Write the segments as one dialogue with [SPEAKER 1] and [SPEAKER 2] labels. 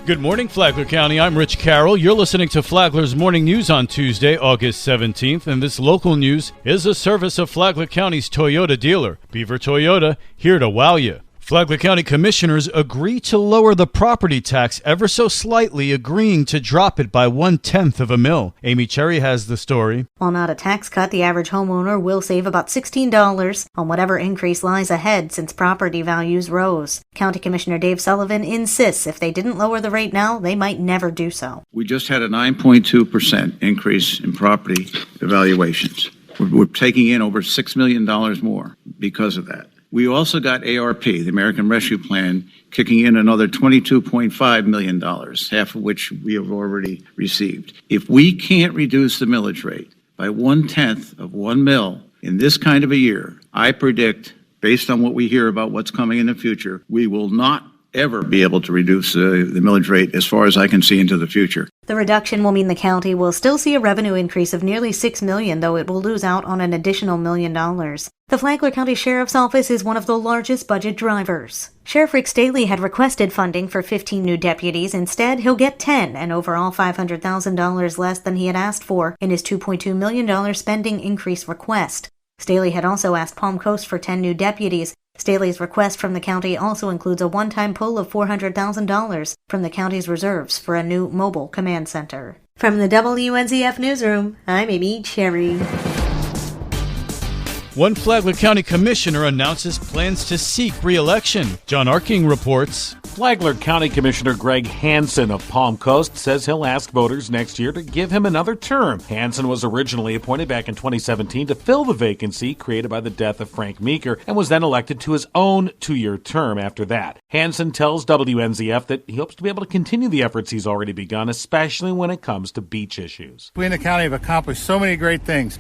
[SPEAKER 1] Good morning, Flagler County. I'm Rich Carroll. You're listening to Flagler's Morning News on Tuesday, August 17th, and this local news is a service of Flagler County's Toyota dealer, Beaver Toyota, here to wow you. Flagler County commissioners agree to lower the property tax ever so slightly, agreeing to drop it by 1/10 of a mil. Amy Cherry has the story.
[SPEAKER 2] While not a tax cut, the average homeowner will save about $16 on whatever increase lies ahead since property values rose. County Commissioner Dave Sullivan insists if they didn't lower the rate now, they might never do so.
[SPEAKER 3] We just had a 9.2% increase in property evaluations. We're taking in over $6 million more because of that. We also got ARP, the American Rescue Plan, kicking in another $22.5 million, half of which we have already received. If we can't reduce the millage rate by 1/10 of 1 mil in this kind of a year, I predict, based on what we hear about what's coming in the future, we will not ever be able to reduce the millage rate as far as I can see into the future.
[SPEAKER 2] The reduction will mean the county will still see a revenue increase of nearly $6 million, though it will lose out on an additional $1 million. The Flagler County Sheriff's Office is one of the largest budget drivers. Sheriff Rick Staley had requested funding for 15 new deputies. Instead, he'll get 10, and overall $500,000 less than he had asked for in his $2.2 million spending increase request. Staley had also asked Palm Coast for 10 new deputies. Staley's request from the county also includes a one-time pull of $400,000 from the county's reserves for a new mobile command center. From the WNZF Newsroom, I'm Amy Cherry.
[SPEAKER 1] One Flagler County commissioner announces plans to seek re-election. John Arking reports.
[SPEAKER 4] Flagler County Commissioner Greg Hansen of Palm Coast says he'll ask voters next year to give him another term. Hansen was originally appointed back in 2017 to fill the vacancy created by the death of Frank Meeker and was then elected to his own 2-year term after that. Hansen tells WNZF that he hopes to be able to continue the efforts he's already begun, especially when it comes to beach issues.
[SPEAKER 5] We in the county have accomplished so many great things,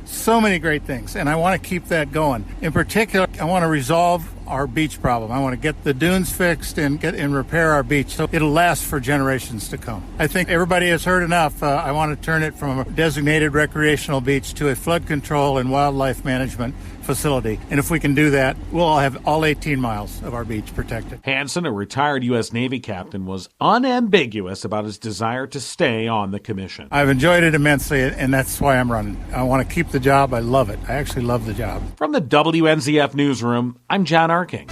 [SPEAKER 5] and I want to keep that going. In particular, I want to resolve our beach problem. I want to get the dunes fixed and repair our beach so it'll last for generations to come. I think everybody has heard enough. I want to turn it from a designated recreational beach to a flood control and wildlife management facility. And if we can do that, we'll all have all 18 miles of our beach protected.
[SPEAKER 4] Hansen, a retired U.S. Navy captain, was unambiguous about his desire to stay on the commission.
[SPEAKER 5] I've enjoyed it immensely, and that's why I'm running. I want to keep the job. I love it. I actually love the job.
[SPEAKER 4] From the WNZF Newsroom, I'm John Arking.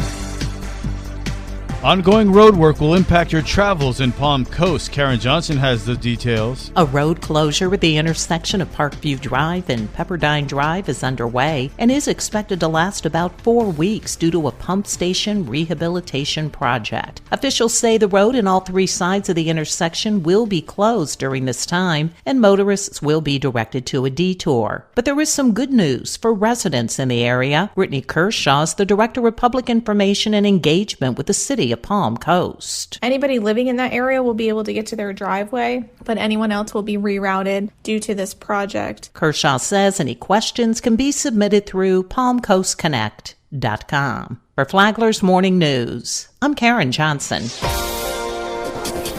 [SPEAKER 1] Ongoing road work will impact your travels in Palm Coast. Karen Johnson has the details.
[SPEAKER 6] A road closure at the intersection of Parkview Drive and Pepperdine Drive is underway and is expected to last about 4 weeks due to a pump station rehabilitation project. Officials say the road and all 3 sides of the intersection will be closed during this time, and motorists will be directed to a detour. But there is some good news for residents in the area. Brittany Kershaw is the Director of Public Information and Engagement with the City of Palm Coast.
[SPEAKER 7] Anybody living in that area will be able to get to their driveway, but anyone else will be rerouted due to this project.
[SPEAKER 6] Kershaw says any questions can be submitted through palmcoastconnect.com. For Flagler's Morning News, I'm Karen Johnson.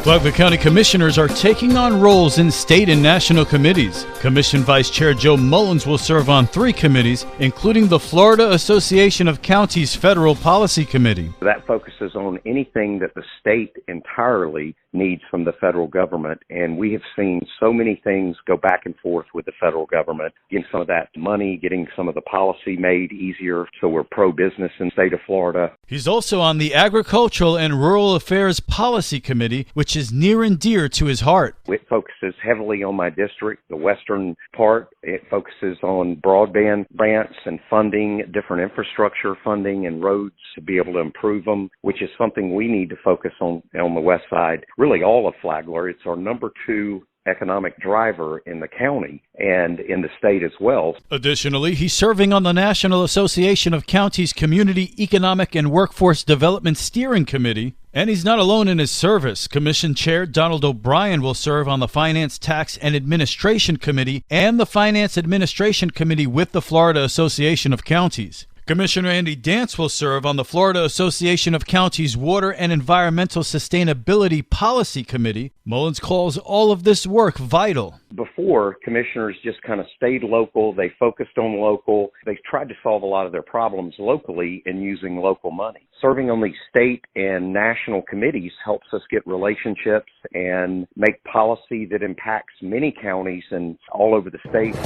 [SPEAKER 1] Flagler County commissioners are taking on roles in state and national committees. Commission Vice Chair Joe Mullins will serve on 3 committees, including the Florida Association of Counties Federal Policy Committee.
[SPEAKER 8] That focuses on anything that the state entirely needs from the federal government, and we have seen so many things go back and forth with the federal government, getting some of that money, getting some of the policy made easier, so we're pro-business in the state of Florida.
[SPEAKER 1] He's also on the Agricultural and Rural Affairs Policy Committee, which is near and dear to his heart.
[SPEAKER 8] It focuses heavily on my district, the western part. It focuses on broadband grants and funding, different infrastructure funding and roads to be able to improve them, which is something we need to focus on the west side. Really all of Flagler. It's our number 2 economic driver in the county and in the state as well.
[SPEAKER 1] Additionally, he's serving on the National Association of Counties Community Economic and Workforce Development Steering Committee. And he's not alone in his service. Commission Chair Donald O'Brien will serve on the Finance, Tax, and Administration Committee and the Finance Administration Committee with the Florida Association of Counties. Commissioner Andy Dance will serve on the Florida Association of Counties Water and Environmental Sustainability Policy Committee. Mullins calls all of this work vital.
[SPEAKER 8] Before, commissioners just kind of stayed local. They focused on local. They tried to solve a lot of their problems locally and using local money. Serving on these state and national committees helps us get relationships and make policy that impacts many counties and all over the state.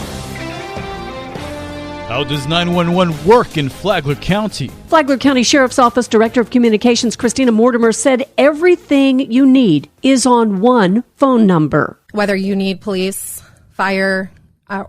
[SPEAKER 1] How does 911 work in Flagler County?
[SPEAKER 9] Flagler County Sheriff's Office Director of Communications Christina Mortimer said everything you need is on one phone number.
[SPEAKER 10] Whether you need police, fire,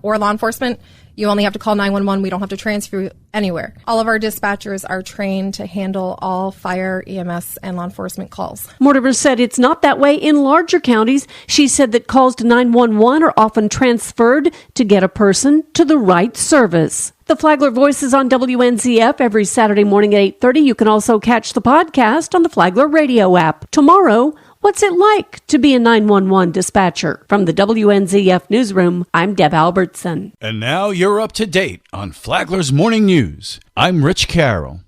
[SPEAKER 10] or law enforcement, you only have to call 911. We don't have to transfer you anywhere. All of our dispatchers are trained to handle all fire, EMS, and law enforcement calls.
[SPEAKER 9] Mortimer said it's not that way in larger counties. She said that calls to 911 are often transferred to get a person to the right service. The Flagler Voice is on WNZF every Saturday morning at 8:30. You can also catch the podcast on the Flagler radio app. Tomorrow, what's it like to be a 911 dispatcher? From the WNZF newsroom, I'm Deb Albertson.
[SPEAKER 1] And now you're up to date on Flagler's Morning News. I'm Rich Carroll.